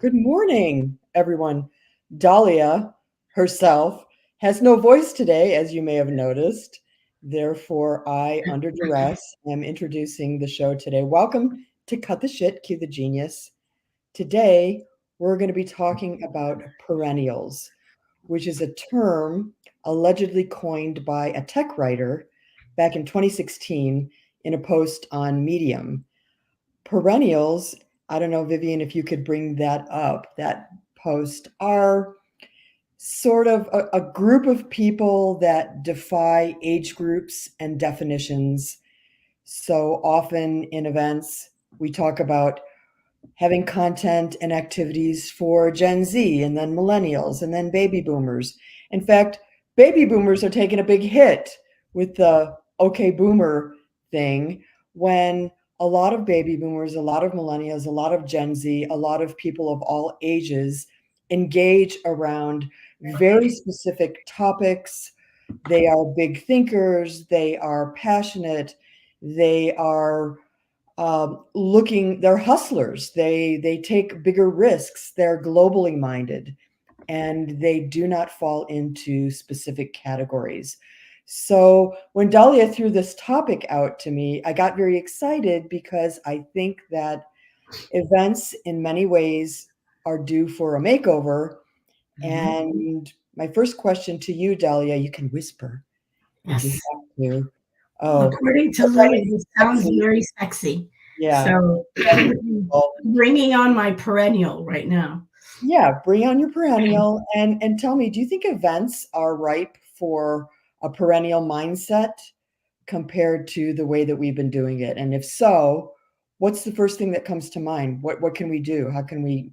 Good morning, everyone. Dahlia herself has no voice today, as you may have noticed. Therefore, I, under duress, am introducing the show today. Welcome to Cut the Shit, Cue the Genius. Today, we're going to be talking about perennials, which is a term allegedly coined by a tech writer back in 2016 in a post on Medium. Perennials, I don't know, Vivian, if you could bring that up, that post, are sort of a group of people that defy age groups and definitions. So often in events, we talk about having content and activities for Gen Z and then millennials and then baby boomers. In fact, baby boomers are taking a big hit with the okay boomer thing when a lot of baby boomers, a lot of millennials, a lot of Gen Z, a lot of people of all ages engage around very specific topics. They are big thinkers, they are passionate, they are they're hustlers. They take bigger risks. They're globally minded, and they do not fall into specific categories. So when Dahlia threw this topic out to me, I got very excited because I think that events in many ways are due for a makeover. Mhm. And my first question to you, Dahlia, you can whisper if you Yes. have to. Oh, According to we're trying Louis, to be it sounds sexy. very sexy. Yeah. So bringing on my perennial right now. Yeah, bring on your perennial and tell me, do you think events are ripe for a perennial mindset compared to the way that we've been doing it? And if so, what's the first thing that comes to mind? What can we do? How can we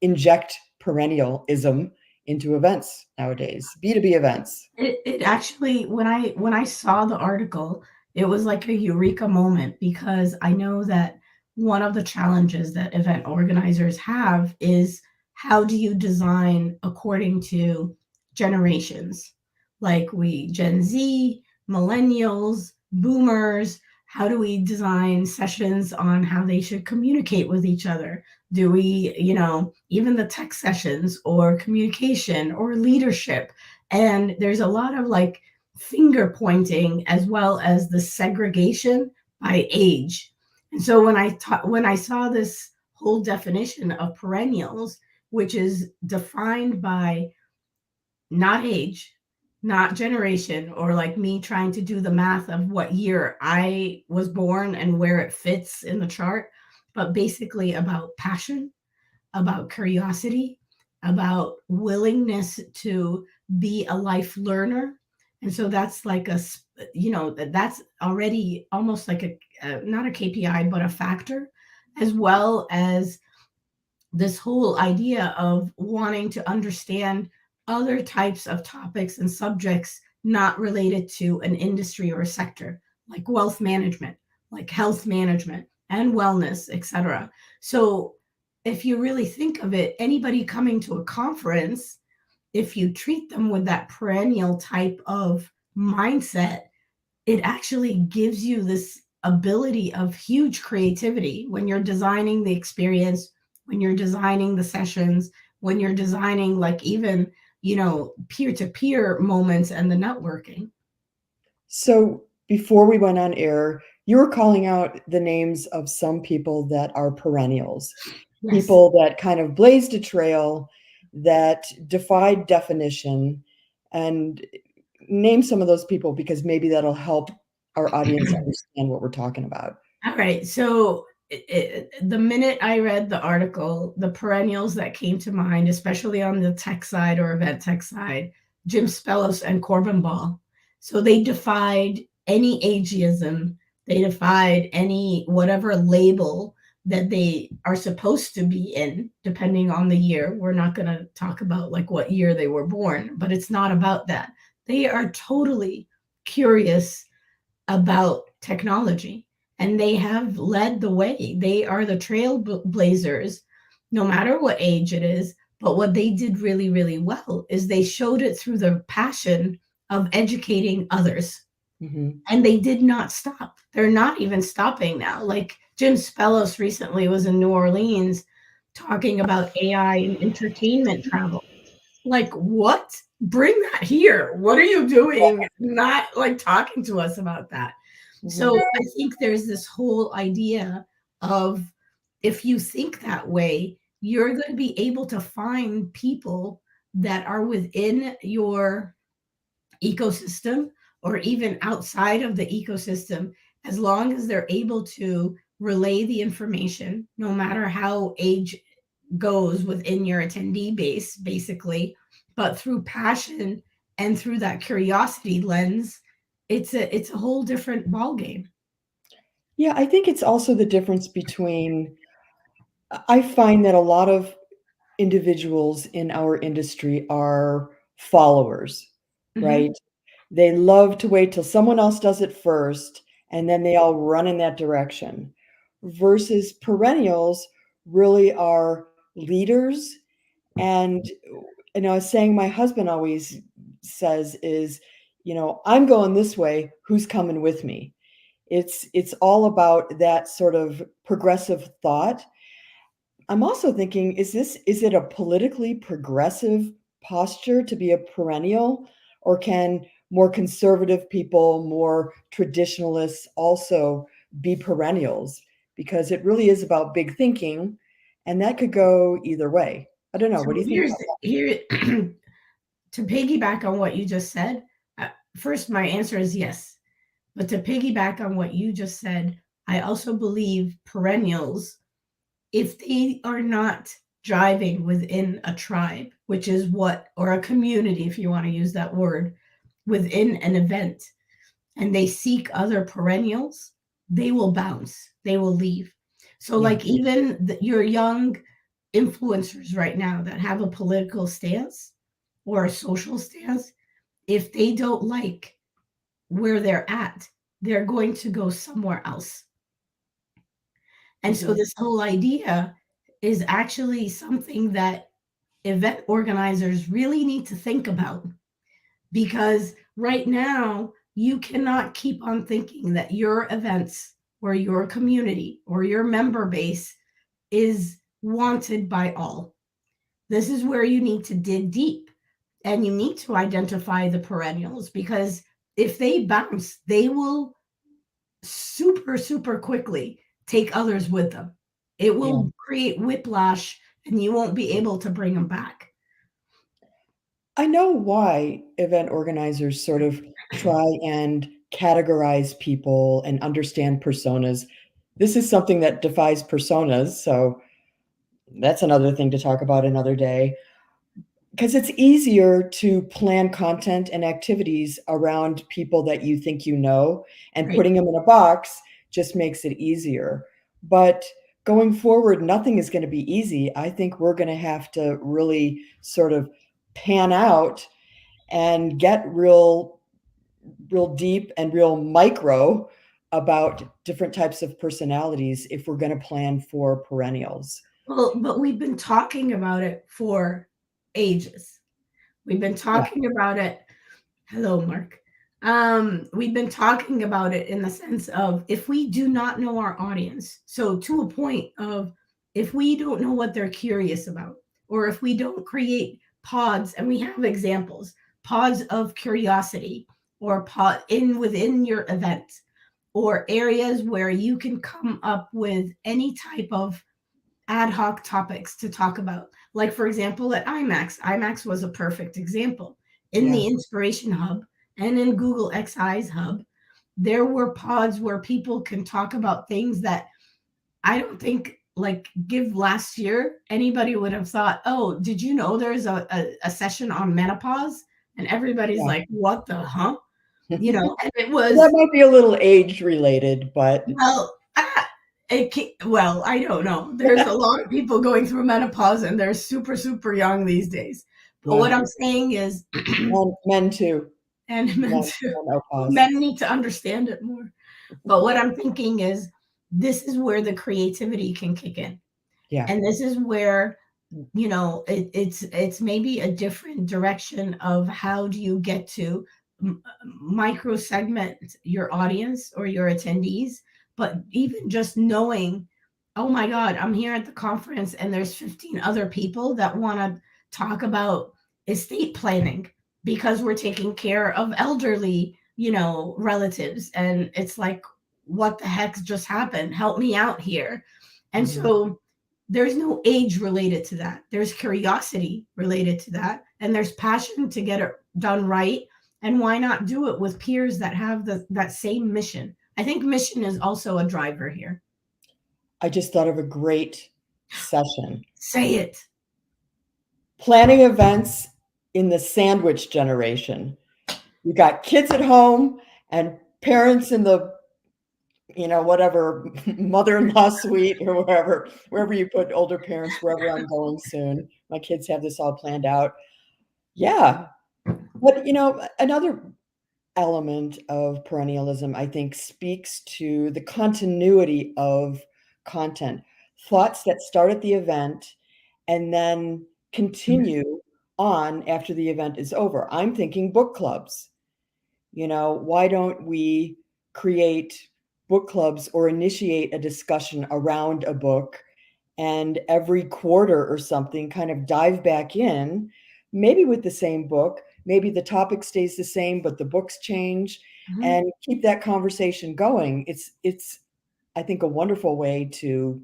inject perennialism into events nowadays? B2B events. It actually when I saw the article, it was like a eureka moment because I know that one of the challenges that event organizers have is how do you design according to generations? Like we Gen Z, millennials, boomers, how do we design sessions on how they should communicate with each other? Do we, even the tech sessions or communication or leadership? And there's a lot of like finger pointing as well as the segregation by age. And so when I saw this whole definition of perennials, which is defined by not age, not generation, or like me trying to do the math of what year I was born and where it fits in the chart, but basically about passion, about curiosity, about willingness to be a life learner. And so that's like that's already almost like not a KPI, but a factor, as well as this whole idea of wanting to understand other types of topics and subjects not related to an industry or a sector, like wealth management, like health management and wellness, etc. So if you really think of it, anybody coming to a conference, if you treat them with that perennial type of mindset, it actually gives you this ability of huge creativity when you're designing the experience, when you're designing the sessions, when you're designing like even, peer-to-peer moments and the networking. So before we went on air, you were calling out the names of some people that are perennials, Yes. people that kind of blazed a trail, that defied definition, and name some of those people because maybe that'll help our audience understand what we're talking about. All right. So the minute I read the article, the perennials that came to mind, especially on the tech side or event tech side, Jim Spellos and Corbin Ball. So they defied any ageism. They defied any whatever label that they are supposed to be in, depending on the year. We're not going to talk about like what year they were born, but it's not about that. They are totally curious about technology and they have led the way. They are the trailblazers, no matter what age it is. But what they did really, really well is they showed it through the passion of educating others. Mhm. And they did not stop. They're not even stopping now. Like Jim Spellos recently was in New Orleans talking about AI and entertainment travel. Like, what? Bring that here. What are you doing? Not like talking to us about that. So Mhm. I think there's this whole idea of if you think that way, you're going to be able to find people that are within your ecosystem or even outside of the ecosystem, as long as they're able to relay the information, no matter how age goes within your attendee base, basically, but through passion and through that curiosity lens, it's a whole different ballgame. Yeah, I think it's also the difference between I find that a lot of individuals in our industry are followers, Mhm. right? They love to wait till someone else does it first, and then they all run in that direction. Versus perennials really are leaders. And, I was saying my husband always says is, I'm going this way, who's coming with me? It's all about that sort of progressive thought. I'm also thinking, is it a politically progressive posture to be a perennial, or can more conservative people, more traditionalists also be perennials? Because it really is about big thinking, and that could go either way. I don't know. So What do you think here's about here to piggyback on what you just said. First, my answer is yes. But to piggyback on what you just said, I also believe perennials, if they are not driving within a tribe, which is what, or a community, if you want to use that word, within an event, and they seek other perennials, they will bounce, they will leave. So, that? like, even your young influencers right now that have a political stance or a social stance, if they don't like where they're at, they're going to go somewhere else. Yeah. And so this whole idea is actually something that event organizers really need to think about, because right now you cannot keep on thinking that your events or your community or your member base is wanted by all. This is where you need to dig deep and you need to identify the perennials, because if they bounce, they will super quickly take others with them. It Yeah. will create whiplash and you won't be able to bring them back. I know why event organizers sort of try and categorize people and understand personas. This is something that defies personas, so that's another thing to talk about another day. Because it's easier to plan content and activities around people that you think you know, and Right. putting them in a box just makes it easier. But going forward, nothing is going to be easy. I think we're going to have to really sort of pan out and get real deep and real micro about different types of personalities if we're going to plan for perennials. Well, but we've been talking about it for ages. We've been Yeah, talking about it. Hello, Mark. We've been talking about it in the sense of if we do not know our audience, so to a point of if we don't know what they're curious about, or if we don't create pods, and we have examples, pods of curiosity, or pod in within your event, or areas where you can come up with any type of ad hoc topics to talk about. Like, for example, at IMAX was a perfect example. In yeah, the Inspiration Hub and in Google XI's Hub, there were pods where people can talk about things that I don't think, like, give last year, anybody would have thought, oh, did you know there's a session on menopause? And everybody's yeah. like, what the huh? And it Well, that was, might be a little age related, but well, well, I don't know. There's a lot of people going through menopause, and they're super young these days. But what yeah, I'm saying is, men too. and Men, men too, menopause. men need to understand it more. But what I'm thinking is, this is where the creativity can kick in, Yeah, and this is where it's maybe a different direction of how do you get to micro segment your audience or your attendees, but even just knowing oh my God, I'm here at the conference and there's 15 other people that want to talk about estate planning because we're taking care of elderly, relatives. And it's like, what the heck just happened? Help me out here. And Mhm. so there's no age related to that. There's curiosity related to that. And there's passion to get it done right. And why not do it with peers that have that same mission? I think mission is also a driver here. I just thought of a great session. Say it. Planning events in the sandwich generation. You got kids at home and parents in the, whatever, mother-in-law suite or wherever you put older parents, wherever I'm going soon. My kids have this all planned out. Yeah. But, another element of perennialism, I think, speaks to the continuity of content. Thoughts that start at the event and then continue on after the event is over. I'm thinking book clubs. Why don't we create book clubs or initiate a discussion around a book and every quarter or something kind of dive back in, maybe with the same book, maybe the topic stays the same, but the books change Mhm. and keep that conversation going. It's I think a wonderful way to,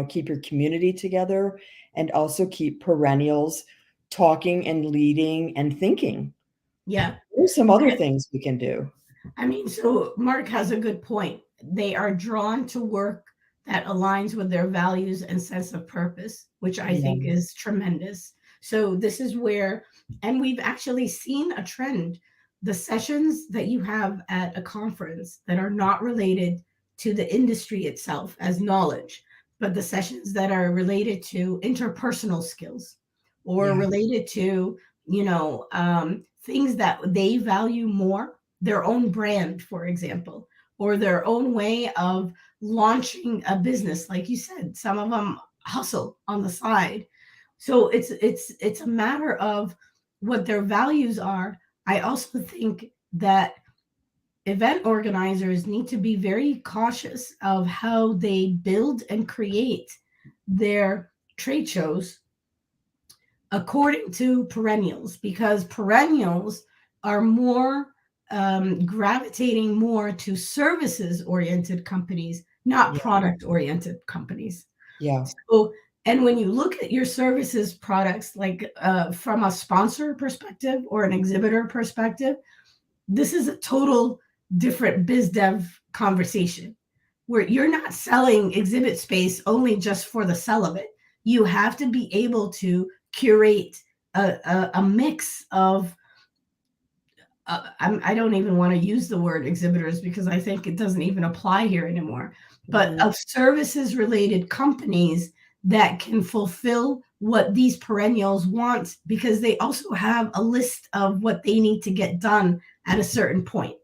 keep your community together and also keep perennials talking and leading and thinking. Yeah. There's some other things we can do. I mean, so Mark has a good point. They are drawn to work that aligns with their values and sense of purpose, which I think Yeah, is tremendous. So, this is where, and we've actually seen a trend. The sessions that you have at a conference that are not related to the industry itself as knowledge, but the sessions that are related to interpersonal skills or yeah, related to, things that they value more, their own brand, for example, or their own way of launching a business. Like you said, some of them hustle on the side. So it's a matter of what their values are. I also think that event organizers need to be very cautious of how they build and create their trade shows according to perennials, because perennials are more gravitating more to services oriented companies, not yeah, product oriented companies. yeah, So, and when you look at your services products, like from a sponsor perspective or an exhibitor perspective, this is a total different biz dev conversation where you're not selling exhibit space only just for the sell of it. You have to be able to curate a mix of, I don't even want to use the word exhibitors because I think it doesn't even apply here anymore, but mhm, of services related companies that can fulfill what these perennials want because they also have a list of what they need to get done at a certain point.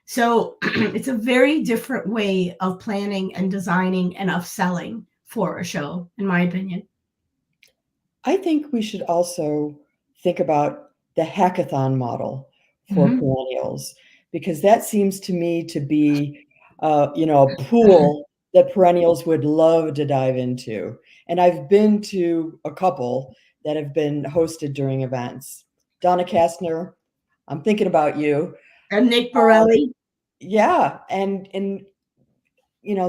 So it's a very different way of planning and designing and of selling for a show, in my opinion. I think we should also think about the hackathon model for Mhm. perennials, because that seems to me to be, a pool that perennials would love to dive into. And I've been to a couple that have been hosted during events. Donna Kastner, I'm thinking about you. And Nick Um, Borelli. yeah, and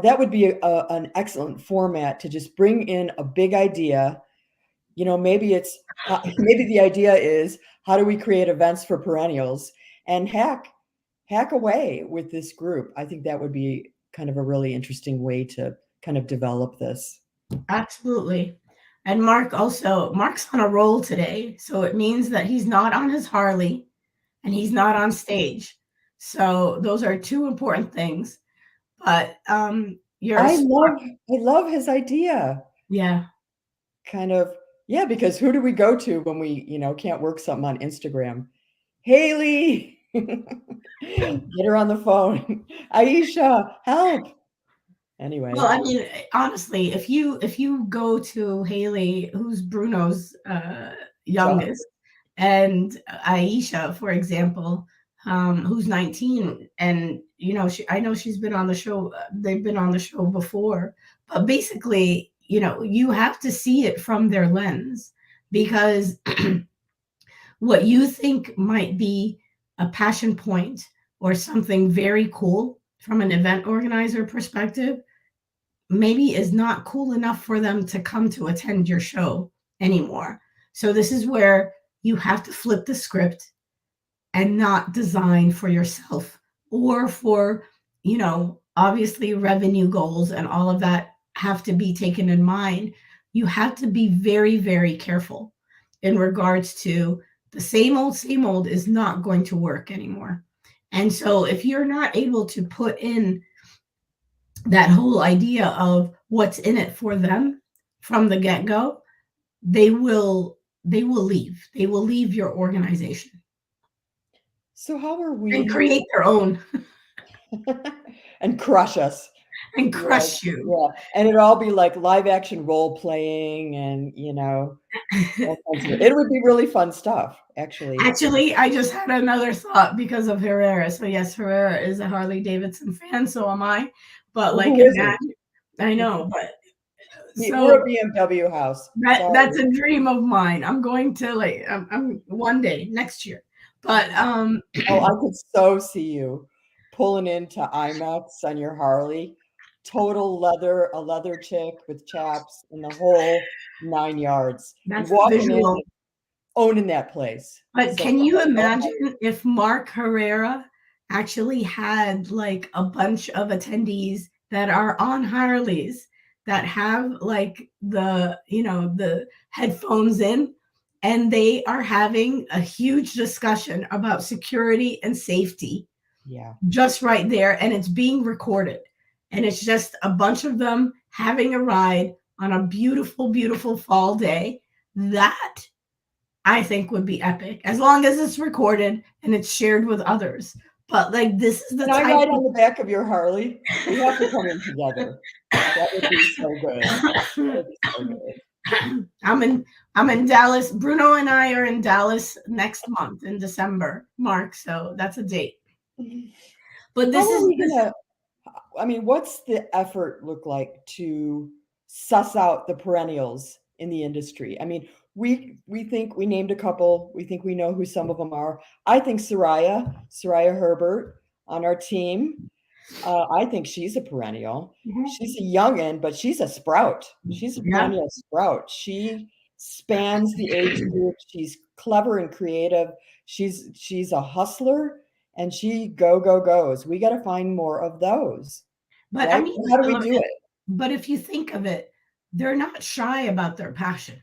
that would be an excellent format to just bring in a big idea. Maybe it's maybe the idea is, how do we create events for perennials and hack away with this group? I think that would be kind of a really interesting way to kind of develop this. Absolutely. And Mark's on a roll today. So it means that he's not on his Harley and he's not on stage. So those are two important things. But you're a I smart, love I love his idea. yeah. Kind of, yeah, because who do we go to when we, can't work something on Instagram? Haley, get her on the phone. Aisha, help. Well, Anyway, I mean, honestly, if you go to Haley, who's Bruno's so youngest, and Aisha, for example, who's 19, and I know she's been on the show. They've been on the show before, But basically, you have to see it from their lens, because what you think might be a passion point or something very cool from an event organizer perspective maybe is not cool enough for them to come to attend your show anymore. So this is where you have to flip the script and not design for yourself or for, obviously revenue goals and all of that have to be taken in mind. You have to be very, very careful in regards to the same old is not going to work anymore. And so if you're not able to put in that whole idea of what's in it for them from the get-go, they will leave. They will leave your organization So how are and we create their own and crush us? and Yes, crush you. yeah, and it'd all be like live action role playing and, all kinds of it would be really fun stuff, actually. Actually, I just had another thought because of Herrera. So yes, Herrera is a Harley Davidson fan, so am I. But Well, like who isn't? imagine, I know, but We're so a BMW house. that's Sorry. a dream of mine. I'm going to I'm one day next year. But Oh, I could so see you pulling into IMAX on your Harley, total leather, a leather chick with chaps and the whole 9 yards, and that's the walking in visual. and owning that place. But So, can you okay. imagine if Mark Herrera actually had like a bunch of attendees that are on Harleys that have like the headphones in, and they are having a huge discussion about security and safety Yeah. just right there, and it's being recorded, and it's just a bunch of them having a ride on a beautiful, beautiful fall day. That I think would be epic, as long as it's recorded and it's shared with others. But like this is the Can I type ride on the back of your Harley? We have to come in together. That would be so good. That of would be so good. I'm in Dallas. Bruno and I are in Dallas next month in December, Mark. So that's a date. But How this are is we this gonna what's the effort look like to suss out the perennials in the industry? We think we named a couple. We think we know who some of them are. I think Soraya Herbert on our team. I think she's a perennial. Mhm. She's a youngin, but she's a sprout. She's a Yeah. perennial sprout. She spans the age group. She's clever and creative. She's a hustler, and she go goes. We got to find more of those, But I right? mean, How do we do it? but if you think of it, they're not shy about their passion.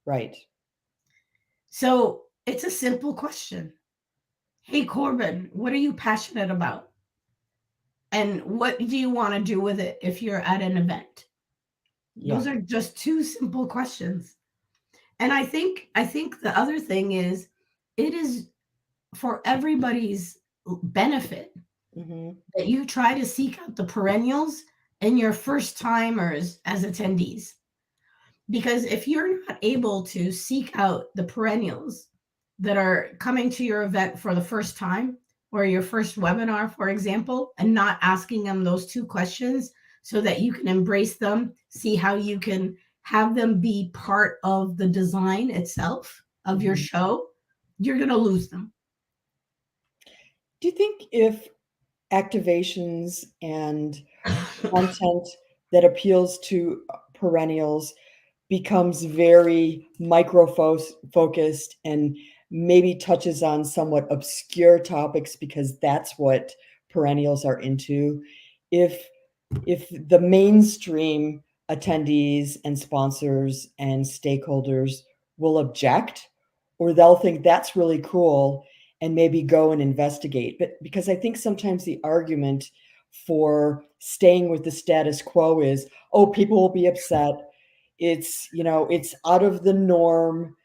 Right. So it's a simple question. Hey, Corbin, what are you passionate about? And what do you want to do with it if you're at an event? Yeah. Those are just two simple questions. And I think the other thing is it is for everybody's benefit Hmm. that you try to seek out the perennials and your first timers as attendees. Because if you're not able to seek out the perennials that are coming to your event for the first time or your first webinar, for example, and not asking them those two questions so that you can embrace them, see how you can have them be part of the design itself of your Hmm. show, you're going to lose them. Do you think if activations and content that appeals to perennials becomes very micro focused and maybe touches on somewhat obscure topics because that's what perennials are into, if the mainstream attendees and sponsors and stakeholders will object, or they'll think that's really cool and maybe go and investigate. But because I think sometimes the argument for staying with the status quo is, oh, people will be upset, it's out of the norm.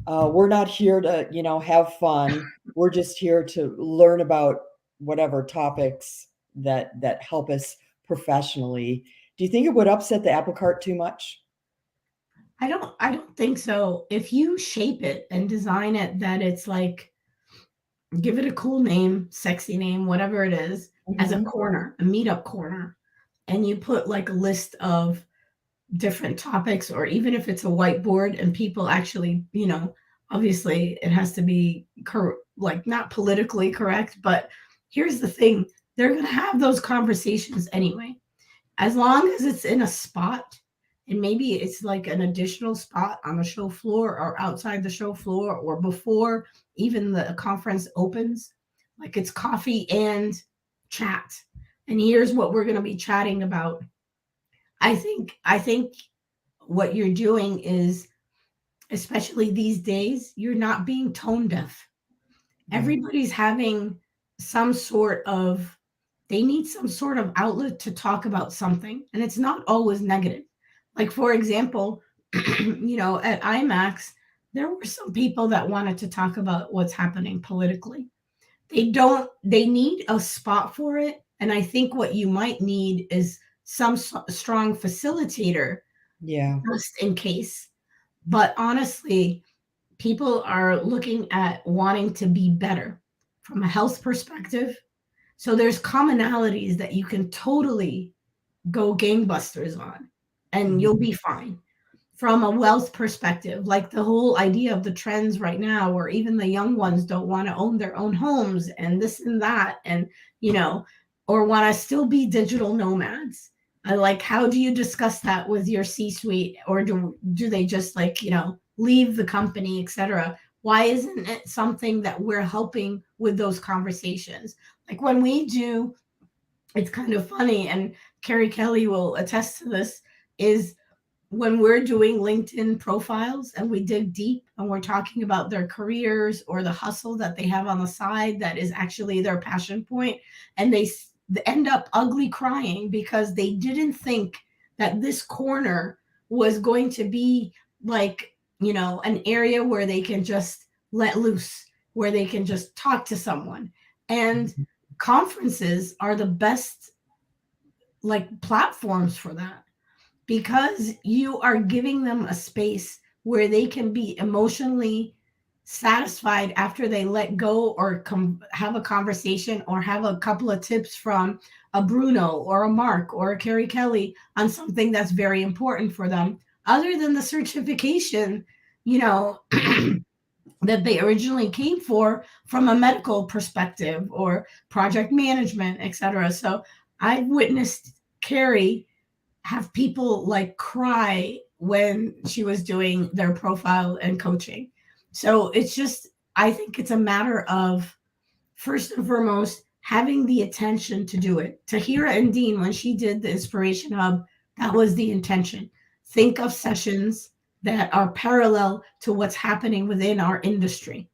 We're not here to have fun. We're just here to learn about whatever topics that help us professionally. Do you think it would upset the apple cart too much? I don't think so. If you shape it and design it that it's like give it a cool name, sexy name, whatever it is, as a Hmm. corner, a meetup corner. and you put like a list of different topics, or even if it's a whiteboard and people actually, obviously it has to be like not politically correct, but here's the thing, they're going to have those conversations anyway, as long as it's in a spot, and maybe it's like an additional spot on the show floor or outside the show floor or before even the conference opens, like it's coffee and chat, and here's what we're going to be chatting about. I think what you're doing is, especially these days, you're not being tone deaf. Right. Everybody's having some sort of, they need some sort of outlet to talk about something, and it's not always negative. Like for example, at IMAX, there were some people that wanted to talk about what's happening politically. They need a spot for it, and I think what you might need is some strong facilitator Yeah. just in case. But honestly, people are looking at wanting to be better from a health perspective. So there's commonalities that you can totally go gangbusters on, and you'll Mhm. be fine. From a wealth perspective, like the whole idea of the trends right now, where even the young ones don't want to own their own homes and this and that, and you know, or want to still be digital nomads. I like, how do you discuss that with your C-suite, or do they just like leave the company, etc.? Why isn't it something that we're helping with those conversations? Like when we do, it's kind of funny, and Carrie Kelly will attest to this, is when we're doing LinkedIn profiles and we dig deep and we're talking about their careers or the hustle that they have on the side that is actually their passion point, and they end up ugly crying because they didn't think that this corner was going to be like, an area where they can just let loose, where they can just talk to someone. And Mhm. conferences are the best like platforms for that, because you are giving them a space where they can be emotionally satisfied after they let go, or have a conversation, or have a couple of tips from a Bruno or a Mark or a Carrie Kelly on something that's very important for them, other than the certification, you know, that they originally came for from a medical perspective or project management, etc. So I've witnessed Carrie have people like cry when she was doing their profile and coaching. So it's just, I think it's a matter of, first and foremost, having the attention to do it. Tahira and Dean, when she did the Inspiration Hub, that was the intention. Think of sessions that are parallel to what's happening within our industry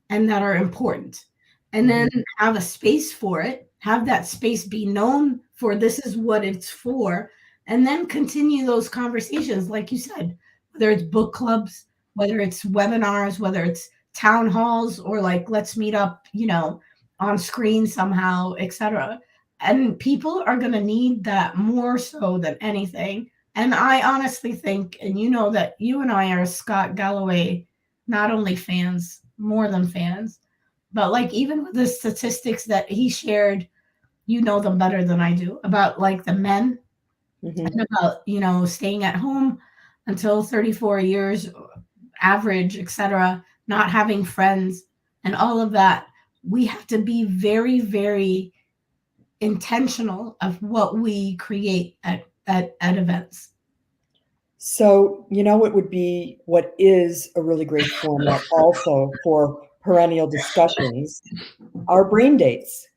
and that are important. And then Mhm. have a space for it, have that space be known for this is what it's for, and then continue those conversations, like you said, whether it's book clubs, whether it's webinars, whether it's town halls, or like let's meet up, on screen somehow, etc. And people are going to need that more so than anything. And I honestly think, and you know that you and I are Scott Galloway, not only fans, more than fans, but like even with the statistics that he shared, you know them better than I do, about like the men, Mhm. and about, staying at home until 34 years average, etc., not having friends and all of that. We have to be very, very intentional of what we create at events. So, what is a really great format also for perennial discussions are brain dates.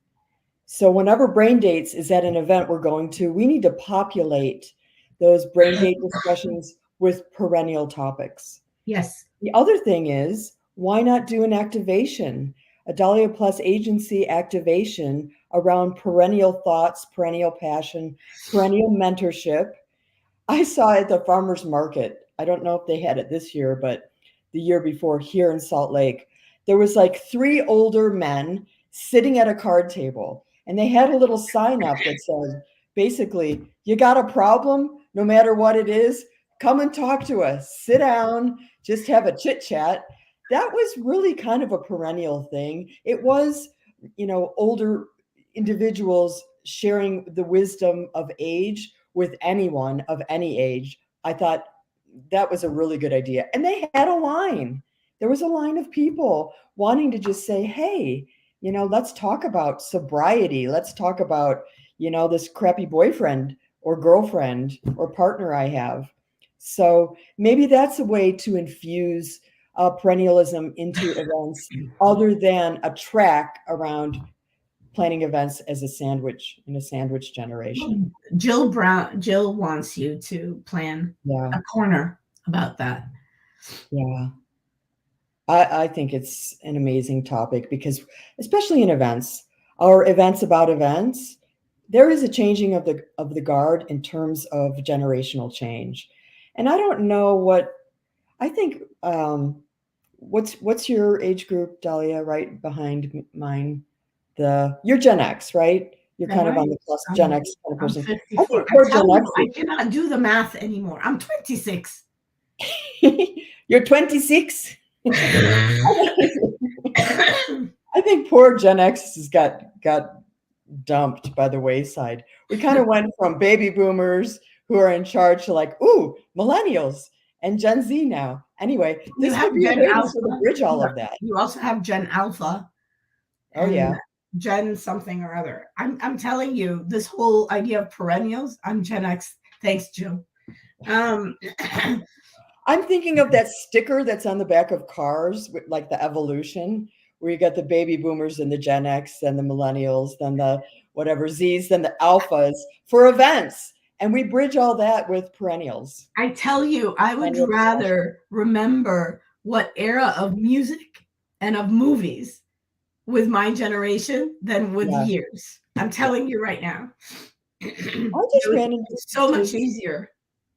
So, whenever brain dates is at an event we're going to, we need to populate those brain date discussions with perennial topics. Yes. The other thing is, why not do an activation, a Dahlia Plus agency activation around perennial thoughts, perennial passion, perennial mentorship? I saw at the farmers market. I don't know if they had it this year, but the year before here in Salt Lake, there was like three older men sitting at a card table, and they had a little sign up that said, basically, you got a problem, no matter what it is, come and talk to us. Sit down, just have a chit chat. That was really kind of a perennial thing. It was, older individuals sharing the wisdom of age with anyone of any age. I thought that was a really good idea. And they had a line. There was a line of people wanting to just say, hey, let's talk about sobriety. Let's talk about, this crappy boyfriend or girlfriend or partner I have. So maybe that's a way to infuse perennialism into events other than a track around planning events as a sandwich in a sandwich Well, generation. Jill wants you to plan Yeah, a corner about that. yeah. I think it's an amazing topic because, especially in events or events about events, there is a changing of the guard in terms of generational change. And I don't know what I think. What's your age group, Dahlia? Right behind mine. You're Gen X, right? You're Am kind of I? on the plus Gen I'm X kind of I'm person. I 54. think I poor tell Gen you, X. I cannot do the math anymore. I'm 26. You're 26. I think poor Gen X has got dumped by the wayside. We kind of went from baby boomers who are in charge to like, ooh, millennials and Gen Z now. Anyway, You this would have be a Gen way to sort of Alpha. bridge all You of that. you also have Gen Alpha Oh and yeah. Gen something or other. I'm telling you, this whole idea of perennials, I'm Gen X. Thanks, Jill. Um, I'm thinking of that sticker that's on the back of cars, with, like the evolution, where you got the baby boomers and the Gen X, then the millennials, then the whatever Z's, then the alphas for events. And we bridge all that with perennials. I tell you, I would Perennial discussion. rather remember what era of music and of movies with my generation than with Yeah. years. I'm Yeah. telling you right now. I just It's ran into so much this easier.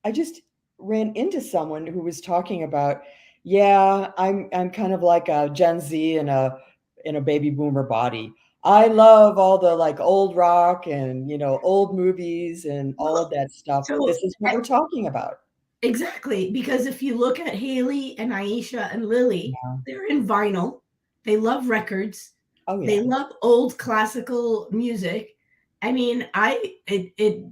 I just ran into someone who was talking about, yeah, I'm kind of like a Gen Z in a baby boomer body. I love all the like old rock and old movies and all of Well, that stuff. so This is what we're talking about. exactly, because if you look at Haley and Aisha and Lily, Yeah. they're in vinyl. They love records. Oh They yeah. love old classical music. I mean, it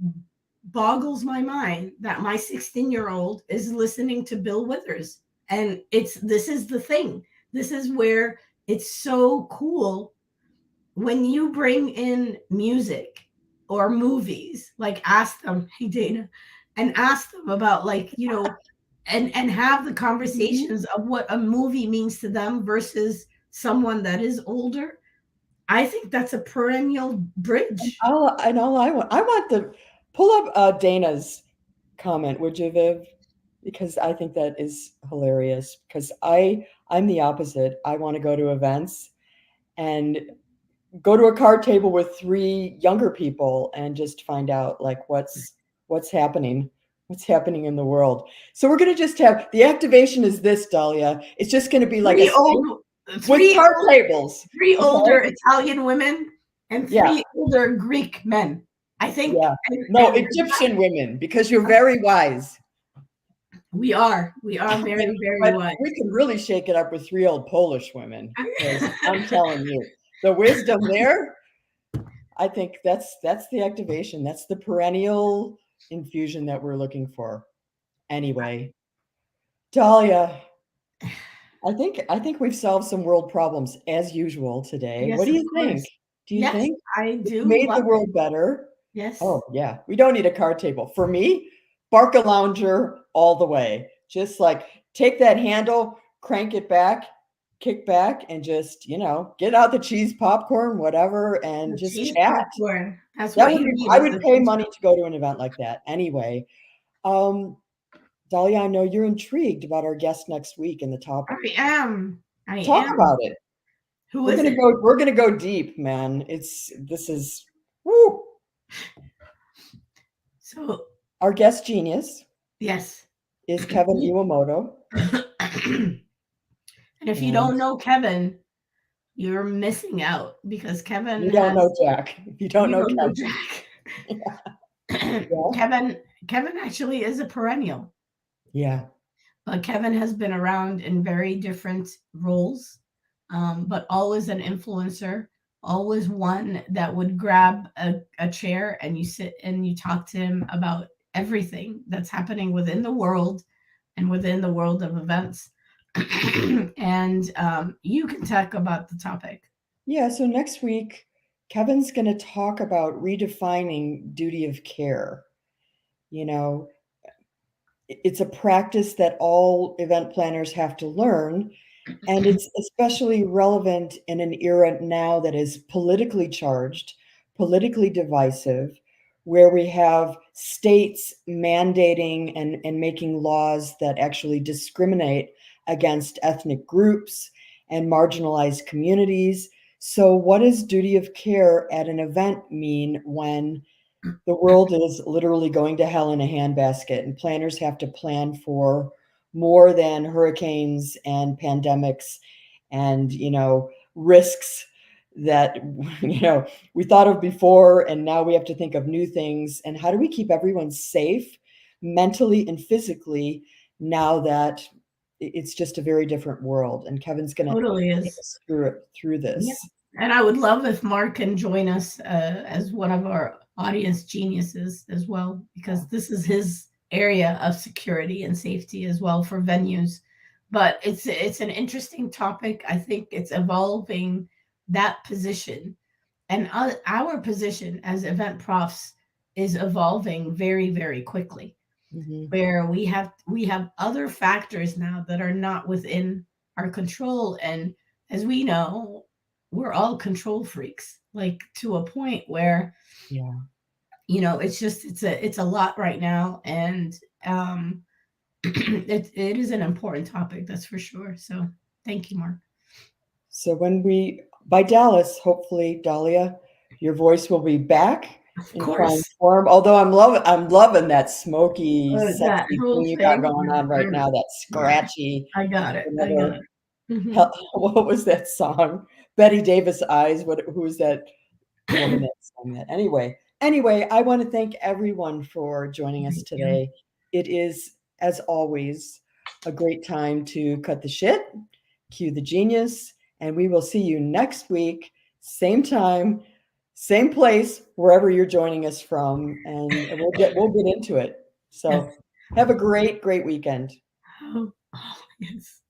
boggles my mind that my 16-year-old is listening to Bill Withers. And this is the thing. This is where it's so cool when you bring in music or movies, like ask them, hey Dana, and ask them about and have the Mhm. conversations of what a movie means to them versus someone that is older. I think that's a perennial bridge. All I want to pull up Dana's comment, would you, Viv? Because I think that is hilarious. Because I'm the opposite. I want to go to events and go to a card table with three younger people and just find out like what's happening in the world. So we're going to just have the activation is this, Dahlia. It's just going to be like a Three thing old, with three card old, tables. three older Okay. Italian women and Yeah. three older Greek men. I think, Yeah. No, and Egyptian women, because you're very wise. we are very, very But wise. we can really shake it up with three old Polish women because I'm telling you, the wisdom there, I think that's the activation. That's the perennial infusion that we're looking for. Anyway, Dahlia, I think we've solved some world problems as usual today. What Yes, do of you think? course. Do you Yes, think I we've do made the love it. world better? Yes. Oh yeah, we don't need a card table. For me, Barca Lounger all the way. Just like take that handle, crank it back, kick back, and just get out the cheese popcorn, whatever, and The just cheese chat. popcorn. That's That what would you be. need I is would the pay cheese money popcorn. to go to an event like that. Anyway, um, Dahlia, I know you're intrigued about our guest next week and the topic. I am. I Talk am. about it. Who We're is gonna it? go. We're gonna go deep, man. This is. Woo. So, Our guest genius yes. is Kevin Iwamoto, And if you and don't know Kevin, you're missing out because you Kevin don't know has Jack. You don't you know don't know Kevin. Jack. Yeah, Kevin actually is a perennial, yeah, but Kevin has been around in very different roles, but always an influencer. always one that would grab a chair and you sit and you talk to him about everything that's happening within the world and within the world of events. And you can talk about the topic. Yeah, so next week, Kevin's going to talk about redefining duty of care. You know, it's a practice that all event planners have to learn. And it's especially relevant in an era now that is politically charged, politically divisive, where we have states mandating and making laws that actually discriminate against ethnic groups and marginalized communities. So, what does duty of care at an event mean when the world is literally going to hell in a handbasket, and planners have to plan for more than hurricanes and pandemics and, risks that, we thought of before, and now we have to think of new things. And how do we keep everyone safe mentally and physically now that it's just a very different world? And Kevin's going to Totally take is. us through Yeah. this. And I would love if Mark can join us as one of our audience geniuses as well, because this is his area of security and safety as well for venues. But it's an interesting topic. I think it's evolving, that position, and our position as event profs is evolving very, very quickly, Mhm. where we have other factors now that are not within our control. And as we know, we're all control freaks, like to a point where Yeah. it's a lot right now. And um it is an important topic, that's for sure. So thank you, Mark. So by Dallas, hopefully, Dahlia, your voice will be back Of in prime course. form. Although I'm loving that smoky, That sexy whole thing you got thing. going on right Yeah, now. That yeah, scratchy, I got it. I got whatever. it. Hmm. What was that song? Betty Davis Eyes. Who was that woman that sang that? Anyway, I want to thank everyone for joining us Thank you. today. It is, as always, a great time to cut the shit, cue the genius, and we will see you next week, same time, same place, wherever you're joining us from, and we'll get into it. Yes. So have a great, great weekend. Oh, oh, yes.